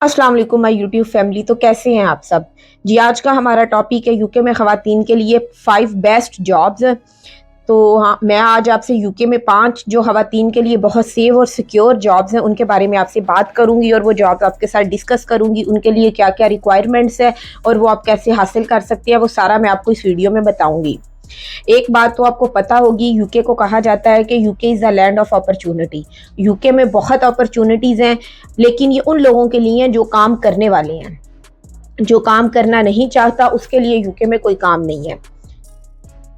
अस्सलाम वालेकुम my YouTube family. तो कैसे हैं आप सब जी। आज का हमारा टॉपिक है यूके में ख़वातीन के लिए 5 बेस्ट जॉब्स। तो हाँ, मैं आज आपसे यूके में 5 जो ख़वातीन के लिए बहुत सेफ और सिक्योर जॉब्स हैं उनके बारे में आपसे बात करूंगी और वो जॉब्स आपके साथ डिस्कस करूंगी। उनके लिए क्या क्या रिक्वायरमेंट्स है और वो आप कैसे हासिल कर सकते हैं, वो सारा मैं आपको इस वीडियो में बताऊंगी। एक बात तो आपको पता होगी, यूके को कहा जाता है कि UK is the land of opportunity. UK में बहुत अपॉर्चुनिटीज़ हैं, लेकिन ये उन लोगों के लिए हैं जो काम करने वाले हैं। जो काम करना नहीं चाहता उसके लिए यूके में कोई काम नहीं है।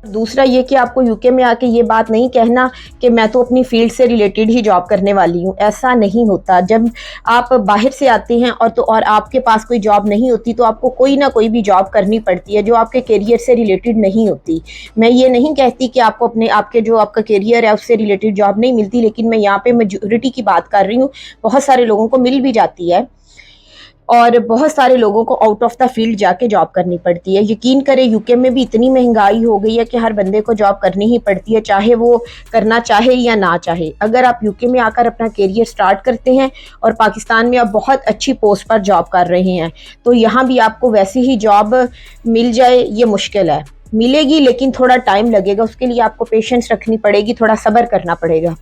दूसरा ये कि आपको यूके में आके ये बात नहीं कहना कि मैं तो अपनी फील्ड से रिलेटेड ही जॉब करने वाली हूँ। ऐसा नहीं होता। जब आप बाहर से आते हैं और आपके पास कोई जॉब नहीं होती तो आपको कोई ना कोई भी जॉब करनी पड़ती है जो आपके करियर से रिलेटेड नहीं होती। मैं ये नहीं कहती कि आपको आपके जो आपका करियर है उससे रिलेटेड जॉब नहीं मिलती, लेकिन मैं यहाँ पे मेजोरिटी की बात कर रही हूँ। बहुत सारे लोगों को मिल भी जाती है और बहुत सारे लोगों को आउट ऑफ द फील्ड जाके जॉब करनी पड़ती है। यकीन करें, यूके में भी इतनी महंगाई हो गई है कि हर बंदे को जॉब करनी ही पड़ती है, चाहे वो करना चाहे या ना चाहे। अगर आप यूके में आकर अपना करियर स्टार्ट करते हैं और पाकिस्तान में आप बहुत अच्छी पोस्ट पर जॉब कर रहे हैं तो यहाँ भी आपको वैसी ही जॉब मिल जाए ये मुश्किल है। मिलेगी लेकिन थोड़ा टाइम लगेगा, उसके लिए आपको पेशेंस रखनी पड़ेगी, थोड़ा सब्र करना पड़ेगा।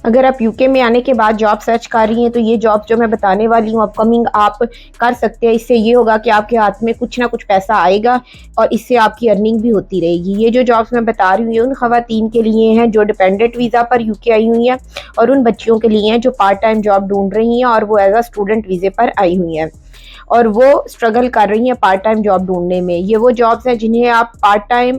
अगर आप यूके में आने के बाद जॉब सर्च कर रही हैं तो ये जॉब जो मैं बताने वाली हूँ अपकमिंग आप कर सकते हैं। इससे ये होगा कि आपके हाथ में कुछ ना कुछ पैसा आएगा और इससे आपकी अर्निंग भी होती रहेगी। ये जो जॉब्स मैं बता रही हूँ ये उन ख़वातीन के लिए हैं जो डिपेंडेंट वीज़ा पर यूके आई हुई हैं और उन बच्चियों के लिए हैं जो पार्ट टाइम जॉब ढूंढ रही हैं और वो एज अ स्टूडेंट वीज़े पर आई हुई हैं और वो स्ट्रगल कर रही हैं पार्ट टाइम जॉब ढूंढने में। ये वो जॉब्स हैं जिन्हें आप पार्ट टाइम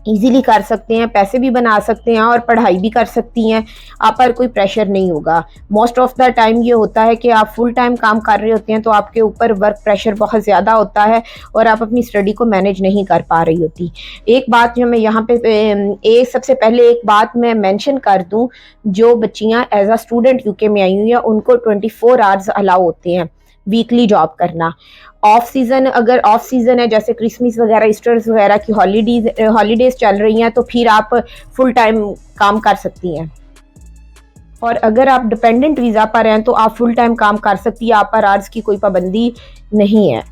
इजीली कर सकते हैं, पैसे भी बना सकते हैं और पढ़ाई भी कर सकती हैं। आप पर कोई प्रेशर नहीं होगा। मोस्ट ऑफ द टाइम ये होता है कि आप फुल टाइम काम कर रहे होते हैं तो आपके ऊपर वर्क प्रेशर बहुत ज़्यादा होता है और आप अपनी स्टडी को मैनेज नहीं कर पा रही होती। एक बात जो मैं यहाँ पे सबसे पहले एक बात मैं मेंशन कर दूँ, जो बच्चियाँ एज अ स्टूडेंट यूके में आई हुई हैं उनको 24 आवर्स अलाउ होते हैं वीकली जॉब करना। ऑफ सीजन, अगर ऑफ सीजन है जैसे क्रिसमस वगैरह, ईस्टर्स वगैरह की हॉलीडेज चल रही हैं तो फिर आप फुल टाइम काम कर सकती हैं। और अगर आप डिपेंडेंट वीज़ा पर हैं तो आप फुल टाइम काम कर सकती हैं, आप पर आवर्स की कोई पाबंदी नहीं है।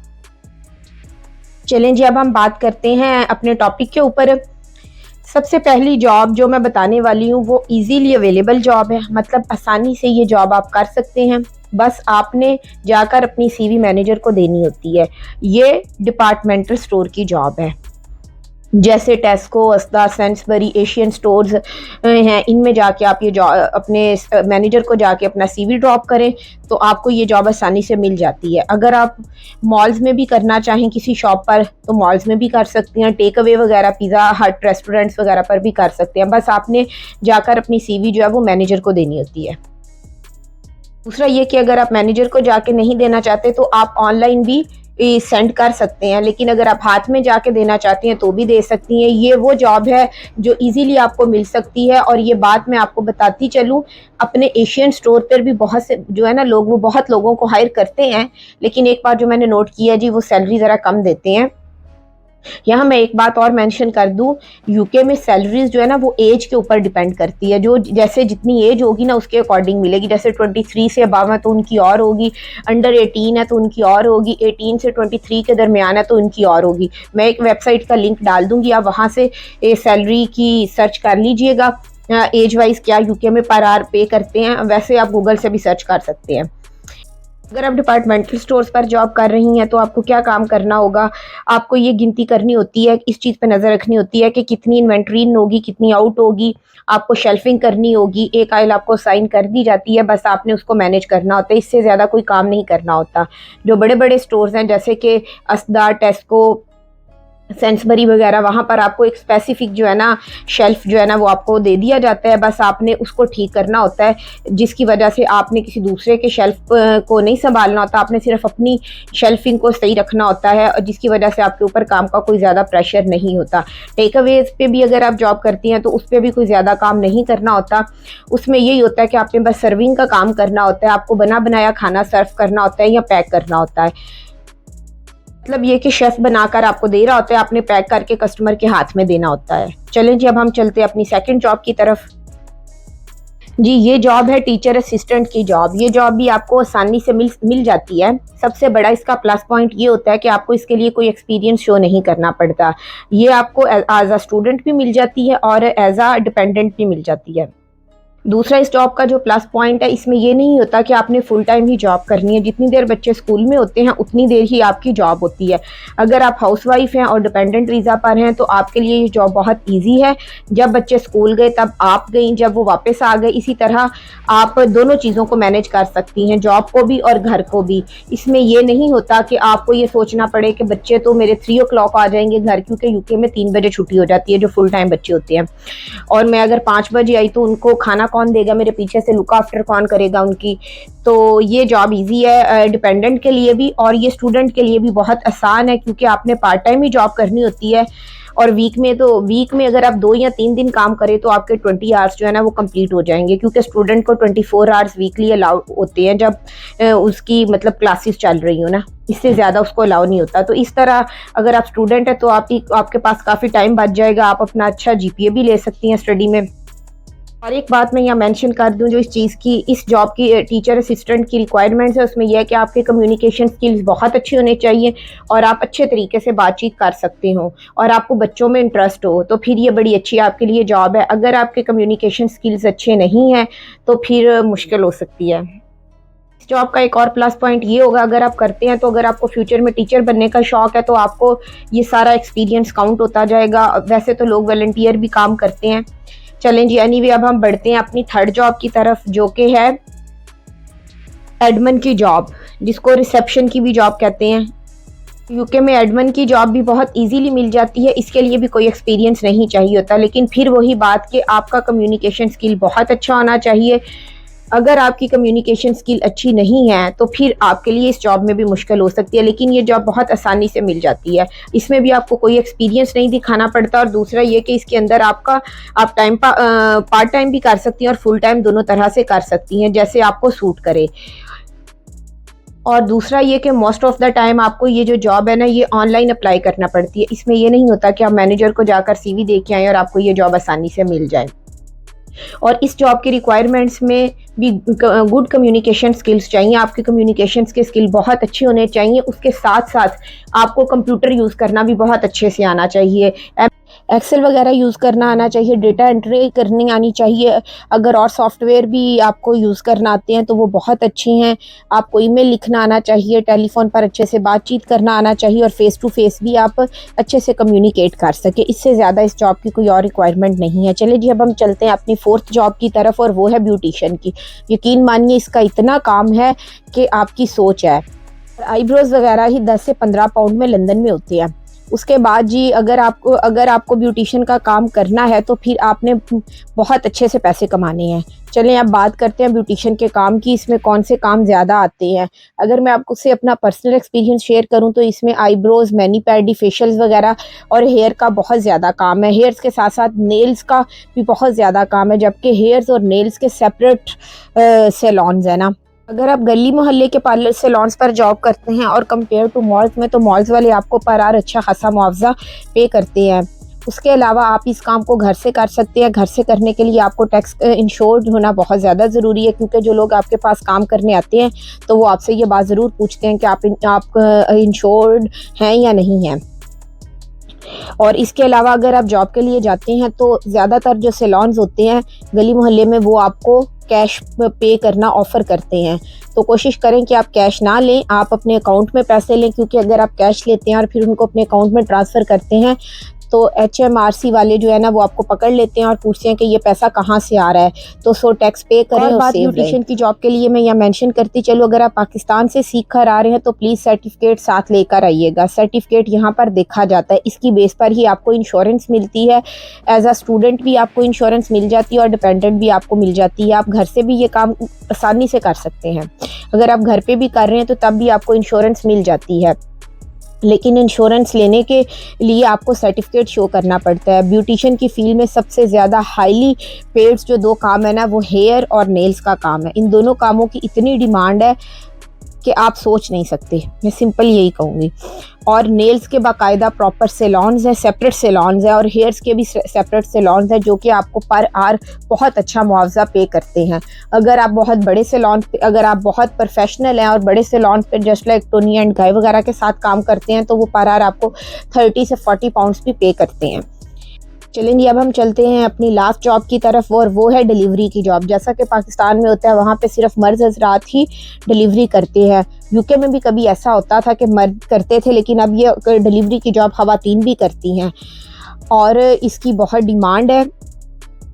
चलें जी, अब हम बात करते हैं अपने टॉपिक के ऊपर। सबसे पहली जॉब जो मैं बताने वाली हूँ वो इजीली अवेलेबल जॉब है, मतलब आसानी से ये जॉब आप कर सकते हैं। बस आपने जाकर अपनी सीवी मैनेजर को देनी होती है। ये डिपार्टमेंटल स्टोर की जॉब है, जैसे टेस्को, अस्दा, सेंसबरी, एशियन स्टोर्स हैं। इनमें जाके आप ये जॉब अपने मैनेजर को जाके अपना सीवी ड्रॉप करें तो आपको ये जॉब आसानी से मिल जाती है। अगर आप मॉल्स में भी करना चाहें किसी शॉप पर तो मॉल्स में भी कर सकती हैं, टेक अवे वगैरह, पिज़्ज़ा हट, रेस्टोरेंट्स वगैरह पर भी कर सकते हैं। बस आपने जाकर अपनी सीवी जो है वो मैनेजर को देनी होती है। दूसरा ये कि अगर आप मैनेजर को जाके नहीं देना चाहते तो आप ऑनलाइन भी सेंड कर सकते हैं, लेकिन अगर आप हाथ में जाके देना चाहती हैं तो भी दे सकती हैं। ये वो जॉब है जो इजीली आपको मिल सकती है। और ये बात मैं आपको बताती चलूँ, अपने एशियन स्टोर पर भी बहुत से जो है ना लोग, वो बहुत लोगों को हायर करते हैं, लेकिन एक बार जो मैंने नोट किया जी, वो सैलरी ज़रा कम देते हैं। यहाँ मैं एक बात और मेंशन कर दूं, यूके में सैलरीज जो है ना वो एज के ऊपर डिपेंड करती है। जो जैसे जितनी एज होगी ना उसके अकॉर्डिंग मिलेगी। जैसे 23 से अबव है तो उनकी और होगी, अंडर 18 है तो उनकी और होगी, 18 से 23 के दरमियान है तो उनकी और होगी। मैं एक वेबसाइट का लिंक डाल दूंगी, आप वहाँ से सैलरी की सर्च कर लीजिएगा एज वाइज क्या यूके में पर आवर पे करते हैं। वैसे आप गूगल से भी सर्च कर सकते हैं। अगर आप डिपार्टमेंटल स्टोर्स पर जॉब कर रही हैं तो आपको क्या काम करना होगा, आपको ये गिनती करनी होती है, इस चीज़ पे नज़र रखनी होती है कि कितनी इन्वेंट्री इन होगी, कितनी आउट होगी। आपको शेल्फिंग करनी होगी, एक आइल आपको साइन कर दी जाती है, बस आपने उसको मैनेज करना होता है, इससे ज़्यादा कोई काम नहीं करना होता। जो बड़े बड़े स्टोर्स हैं जैसे कि अस्दा, टेस्को, सेंसबरी वगैरह, वहाँ पर आपको एक स्पेसिफिक जो है ना शेल्फ जो है ना वो आपको दे दिया जाता है, बस आपने उसको ठीक करना होता है, जिसकी वजह से आपने किसी दूसरे के शेल्फ को नहीं संभालना होता, आपने सिर्फ अपनी शेल्फिंग को सही रखना होता है, जिसकी वजह से आपके ऊपर काम का कोई ज़्यादा प्रेशर नहीं होता। टेक अवेज पे भी अगर आप जॉब करती हैं तो उस पर भी कोई ज़्यादा काम नहीं करना होता। उसमें यही होता है कि आपने बस सर्विंग का काम करना होता है, आपको बना बनाया खाना सर्व करना होता है या पैक करना होता है। मतलब ये कि शेफ बनाकर आपको दे रहा होता है, आपने पैक करके कस्टमर के हाथ में देना होता है। चलें जी, अब हम चलते हैं अपनी सेकंड जॉब की तरफ। जी, ये जॉब है टीचर असिस्टेंट की जॉब। ये जॉब भी आपको आसानी से मिल जाती है। सबसे बड़ा इसका प्लस पॉइंट ये होता है कि आपको इसके लिए कोई एक्सपीरियंस शो नहीं करना पड़ता। ये आपको एज़ अ स्टूडेंट भी मिल जाती है और एज़ अ डिपेंडेंट भी मिल जाती है। दूसरा इस जॉब का जो प्लस पॉइंट है, इसमें ये नहीं होता कि आपने फुल टाइम ही जॉब करनी है। जितनी देर बच्चे स्कूल में होते हैं उतनी देर ही आपकी जॉब होती है। अगर आप हाउसवाइफ हैं और डिपेंडेंट वीज़ा पर हैं तो आपके लिए ये जॉब बहुत ईजी है। जब बच्चे स्कूल गए तब आप गई, जब वो वापस आ गए, इसी तरह आप दोनों चीज़ों को मैनेज कर सकती हैं, जॉब को भी और घर को भी। इसमें ये नहीं होता कि आपको ये सोचना पड़े कि बच्चे तो मेरे 3 o'clock आ जाएंगे घर, क्योंकि यूके में 3 बजे छुट्टी हो जाती है जो फुल टाइम बच्चे होते हैं। और मैं अगर 5 बजे आई तो उनको खाना कौन देगा, मेरे पीछे से लुक आफ्टर कौन करेगा उनकी। तो ये जॉब इजी है डिपेंडेंट के लिए भी, और ये स्टूडेंट के लिए भी बहुत आसान है, क्योंकि आपने पार्ट टाइम ही जॉब करनी होती है। और वीक में अगर आप 2 या 3 दिन काम करें तो आपके 20 आवर्स जो है ना वो कंप्लीट हो जाएंगे, क्योंकि स्टूडेंट को 24 आवर्स वीकली अलाउ होते हैं जब उसकी मतलब क्लासेस चल रही हो ना, इससे ज़्यादा उसको अलाउ नहीं होता। तो इस तरह अगर आप स्टूडेंट है तो आपके पास काफ़ी टाइम बच जाएगा, आप अपना अच्छा जीपीए भी ले सकती हैं स्टडी में। और एक बात मैं यहाँ मेंशन कर दूँ, जो इस जॉब की टीचर असिस्टेंट की रिक्वायरमेंट्स है, उसमें यह है कि आपके कम्युनिकेशन स्किल्स बहुत अच्छे होने चाहिए और आप अच्छे तरीके से बातचीत कर सकते हो और आपको बच्चों में इंटरेस्ट हो, तो फिर ये बड़ी अच्छी आपके लिए जॉब है। अगर आपके कम्युनिकेशन स्किल्स अच्छे नहीं हैं तो फिर मुश्किल हो सकती है। इस जॉब का एक और प्लस पॉइंट ये होगा, अगर आप करते हैं तो अगर आपको फ्यूचर में टीचर बनने का शौक है तो आपको ये सारा एक्सपीरियंस काउंट होता जाएगा। वैसे तो लोग वॉलंटियर भी काम करते हैं। चलें जी, एनीवे अब हम बढ़ते हैं अपनी थर्ड जॉब की तरफ, जो कि है एडमिन की जॉब, जिसको रिसेप्शन की भी जॉब कहते हैं। यूके में एडमिन की जॉब भी बहुत इजीली मिल जाती है, इसके लिए भी कोई एक्सपीरियंस नहीं चाहिए होता, लेकिन फिर वही बात कि आपका कम्युनिकेशन स्किल बहुत अच्छा होना चाहिए। अगर आपकी कम्युनिकेशन स्किल अच्छी नहीं है तो फिर आपके लिए इस जॉब में भी मुश्किल हो सकती है, लेकिन ये जॉब बहुत आसानी से मिल जाती है। इसमें भी आपको कोई एक्सपीरियंस नहीं दिखाना पड़ता, और दूसरा ये कि इसके अंदर आप पार्ट टाइम भी कर सकती हैं और फुल टाइम दोनों तरह से कर सकती हैं, जैसे आपको सूट करे। और दूसरा ये कि मोस्ट ऑफ द टाइम आपको ये जो जॉब है ना ये ऑनलाइन अप्लाई करना पड़ती है। इसमें ये नहीं होता कि आप मैनेजर को जाकर सीवी दे के आएँ और आपको ये जॉब आसानी से मिल जाए। और इस जॉब की रिक्वायरमेंट्स में भी गुड कम्युनिकेशन स्किल्स चाहिए। आपके कम्युनिकेशन के स्किल बहुत अच्छे होने चाहिए। उसके साथ साथ आपको कंप्यूटर यूज़ करना भी बहुत अच्छे से आना चाहिए, एक्सेल वगैरह यूज़ करना आना चाहिए, डेटा एंट्री करनी आनी चाहिए। अगर और सॉफ्टवेयर भी आपको यूज़ करना आते हैं तो वो बहुत अच्छे हैं। आपको ईमेल लिखना आना चाहिए, टेलीफोन पर अच्छे से बातचीत करना आना चाहिए, और फेस टू फेस भी आप अच्छे से कम्युनिकेट कर सके। इससे ज़्यादा इस जॉब की कोई और रिक्वायरमेंट नहीं है। चलिए जी, अब हम चलते हैं अपनी फोर्थ जॉब की तरफ, और वो है ब्यूटिशियन की। यकीन मानिए इसका इतना काम है कि आपकी सोच है। आईब्रोज वगैरह ही 10 से 15 पाउंड में लंदन में होते हैं। उसके बाद जी अगर आपको ब्यूटिशियन का काम करना है तो फिर आपने बहुत अच्छे से पैसे कमाने हैं। चलें अब बात करते हैं ब्यूटिशियन के काम की, इसमें कौन से काम ज़्यादा आते हैं। अगर मैं आपको से अपना पर्सनल एक्सपीरियंस शेयर करूं तो इसमें आईब्रोज, मैनी पैडी, फेशियल्स वगैरह और हेयर का बहुत ज़्यादा काम है। हेयर्स के साथ साथ नेल्स का भी बहुत ज़्यादा काम है, जबकि हेयर्स और नेल्स के सेपरेट सैलून्स है ना। अगर आप गली मोहल्ले के पार्लर सैलून्स पर जॉब करते हैं और कंपेयर टू मॉल्स में, तो मॉल्स वाले आपको पर आवर अच्छा खासा मुआवजा पे करते हैं। उसके अलावा आप इस काम को घर से कर सकते हैं। घर से करने के लिए आपको टैक्स इंश्योर्ड होना बहुत ज़्यादा ज़रूरी है, क्योंकि जो लोग आपके पास काम करने आते हैं तो वो आपसे ये बात ज़रूर पूछते हैं कि आप इंश्योर्ड हैं या नहीं हैं। और इसके अलावा अगर आप जॉब के लिए जाते हैं तो ज़्यादातर जो सैलून्स होते हैं गली मोहल्ले में वो आपको कैश पे करना ऑफ़र करते हैं। तो कोशिश करें कि आप कैश ना लें, आप अपने अकाउंट में पैसे लें, क्योंकि अगर आप कैश लेते हैं और फिर उनको अपने अकाउंट में ट्रांसफ़र करते हैं तो HMRC वाले जो है ना वो आपको पकड़ लेते हैं और पूछते हैं कि ये पैसा कहाँ से आ रहा है। तो सो टैक्स पे करें और बात ब्यूटिशियन की जॉब के लिए मैं यहाँ मेंशन करती चलो, अगर आप पाकिस्तान से सीख कर आ रहे हैं तो प्लीज़ सर्टिफिकेट साथ लेकर आइएगा। सर्टिफिकेट यहाँ पर देखा जाता है, इसकी बेस पर ही आपको इंश्योरेंस मिलती है। एज अ स्टूडेंट भी आपको इंश्योरेंस मिल जाती है और डिपेंडेंट भी आपको मिल जाती है। आप घर से भी ये काम आसानी से कर सकते हैं। अगर आप घर पर भी कर रहे हैं तो तब भी आपको इंश्योरेंस मिल जाती है, लेकिन इंश्योरेंस लेने के लिए आपको सर्टिफिकेट शो करना पड़ता है। ब्यूटिशियन की फील्ड में सबसे ज़्यादा हाईली पेड जो 2 काम है ना वो हेयर और नेल्स का काम है। इन दोनों कामों की इतनी डिमांड है कि आप सोच नहीं सकते, मैं सिंपल यही कहूँगी। और नेल्स के बाकायदा प्रॉपर सैलून्स हैं, सेपरेट सैलून्स हैं, और हेयर्स के भी सेपरेट सैलून्स हैं जो कि आपको पर आवर बहुत अच्छा मुआवजा पे करते हैं। अगर आप बहुत बड़े सैलून पे, अगर आप बहुत प्रोफेशनल हैं और बड़े सैलून पे जस्ट लाइक टोनी एंड गाय वगैरह के साथ काम करते हैं, तो वो पर आवर आपको 30 से 40 पाउंड्स भी पे करते हैं। चलेंगे अब हम चलते हैं अपनी लास्ट जॉब की तरफ, और वो है डिलीवरी की जॉब। जैसा कि पाकिस्तान में होता है, वहाँ पे सिर्फ मर्द हजरात ही डिलीवरी करते हैं। यूके में भी कभी ऐसा होता था कि मर्द करते थे, लेकिन अब ये डिलीवरी की जॉब खवातीन भी करती हैं और इसकी बहुत डिमांड है।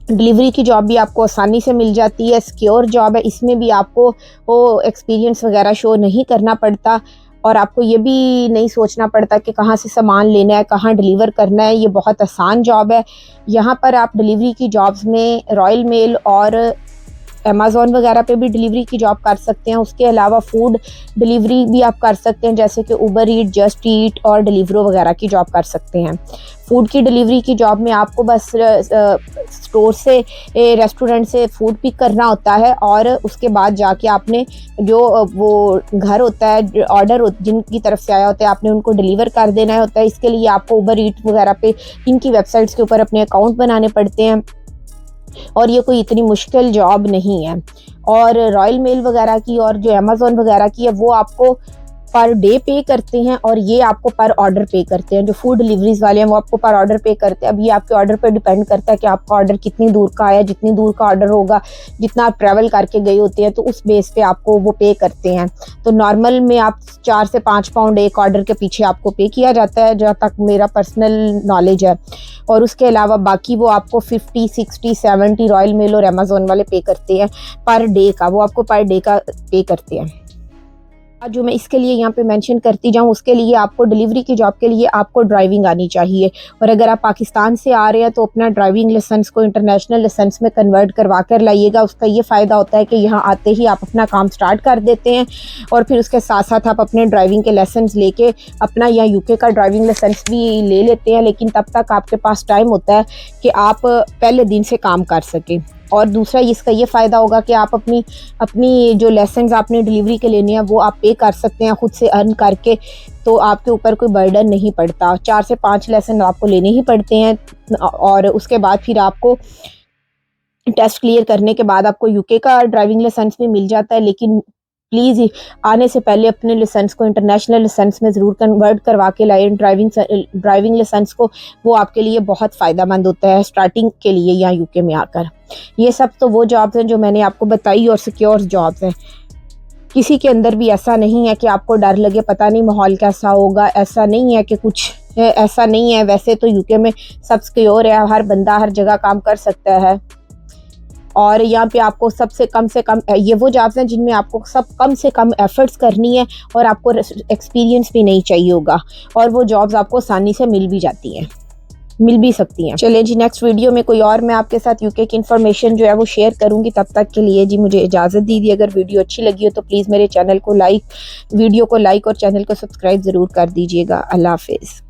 डिलीवरी की जॉब भी आपको आसानी से मिल जाती है, सिक्योर जॉब है। इसमें भी आपको वो एक्सपीरियंस वगैरह शो नहीं करना पड़ता, और आपको ये भी नहीं सोचना पड़ता कि कहाँ से सामान लेना है, कहाँ डिलीवर करना है। ये बहुत आसान जॉब है। यहाँ पर आप डिलीवरी की जॉब्स में रॉयल मेल और अमेज़ॉन वगैरह पे भी डिलीवरी की जॉब कर सकते हैं। उसके अलावा फूड डिलीवरी भी आप कर सकते हैं, जैसे कि उबर ईट, जस्ट ईट और डिलीवरो वगैरह की जॉब कर सकते हैं। फूड की डिलीवरी की जॉब में आपको बस स्टोर से, रेस्टोरेंट से फूड पिक करना होता है, और उसके बाद जाके आपने जो वो घर होता है, ऑर्डर जिनकी तरफ से आया होता है, आपने उनको डिलीवर कर देना होता है। इसके लिए आपको उबर ईट वगैरह पे इनकी वेबसाइट्स के ऊपर अपने अकाउंट बनाने पड़ते हैं, और ये कोई इतनी मुश्किल जॉब नहीं है। और रॉयल मेल वगैरह की और जो अमेज़ॉन वगैरह की है, वो आपको पर डे पे करते हैं, और ये आपको पर ऑर्डर पे करते हैं। जो फूड डिलीवरीज वाले हैं वो आपको पर ऑर्डर पे करते हैं। अब ये आपके ऑर्डर पे डिपेंड करता है कि आपका ऑर्डर कितनी दूर का आया। जितनी दूर का ऑर्डर होगा, जितना आप ट्रैवल करके गए होते हैं, तो उस बेस पे आपको वो पे करते हैं। तो नॉर्मल में आप 4 से 5 पाउंड एक ऑर्डर के पीछे आपको पे किया जाता है, जहाँ तक मेरा पर्सनल नॉलेज है। और उसके अलावा बाकी वो आपको 50, 60, 70 रॉयल मेल और अमेज़ॉन वाले पे करते हैं पर डे का, वो आपको पर डे का पे करते हैं। जो मैं इसके लिए यहाँ पे मेंशन करती जाऊँ, उसके लिए आपको डिलीवरी की जॉब के लिए आपको ड्राइविंग आनी चाहिए। और अगर आप पाकिस्तान से आ रहे हैं तो अपना ड्राइविंग लाइसेंस को इंटरनेशनल लाइसेंस में कन्वर्ट करवा कर लाइएगा। उसका ये फ़ायदा होता है कि यहाँ आते ही आप अपना काम स्टार्ट कर देते हैं, और फिर उसके साथ साथ आप अपने ड्राइविंग के लाइसेंस लेके अपना या यूके का ड्राइविंग लाइसेंस भी ले लेते हैं। लेकिन तब तक आपके पास टाइम होता है कि आप पहले दिन से काम कर सकें। और दूसरा इसका ये फ़ायदा होगा कि आप अपनी जो लेसन्स आपने डिलीवरी के लेने हैं, वो आप पे कर सकते हैं खुद से अर्न करके, तो आपके ऊपर कोई बर्डन नहीं पड़ता। 4 से 5 लेसन आपको लेने ही पड़ते हैं, और उसके बाद फिर आपको टेस्ट क्लियर करने के बाद आपको यूके का ड्राइविंग लाइसेंस भी मिल जाता है। लेकिन प्लीज़ आने से पहले अपने लाइसेंस को इंटरनेशनल लाइसेंस में ज़रूर कन्वर्ट करवा के लाएँ ड्राइविंग लाइसेंस को। वो आपके लिए बहुत फ़ायदेमंद होता है स्टार्टिंग के लिए यहाँ यूके में आकर। ये सब तो वो जॉब्स हैं जो मैंने आपको बताई, और सिक्योर जॉब्स हैं। किसी के अंदर भी ऐसा नहीं है कि आपको डर लगे, पता नहीं माहौल कैसा होगा, ऐसा नहीं है कि कुछ ऐसा नहीं है। वैसे तो यूके में सब सिक्योर है, हर बंदा हर जगह काम कर सकता है। और यहाँ पे आपको सबसे कम से कम, ये वो जॉब्स हैं जिनमें आपको कम से कम एफर्ट्स करनी है, और आपको एक्सपीरियंस भी नहीं चाहिए होगा, और वो जॉब्स आपको आसानी से मिल भी सकती हैं। चलिए जी, नेक्स्ट वीडियो में कोई और मैं आपके साथ यूके की इन्फॉर्मेशन जो है वो शेयर करूंगी। तब तक के लिए जी मुझे इजाज़त दीजिए। अगर वीडियो अच्छी लगी हो तो प्लीज़ मेरे वीडियो को लाइक और चैनल को सब्सक्राइब ज़रूर कर दीजिएगा। अल्लाह हाफिज़।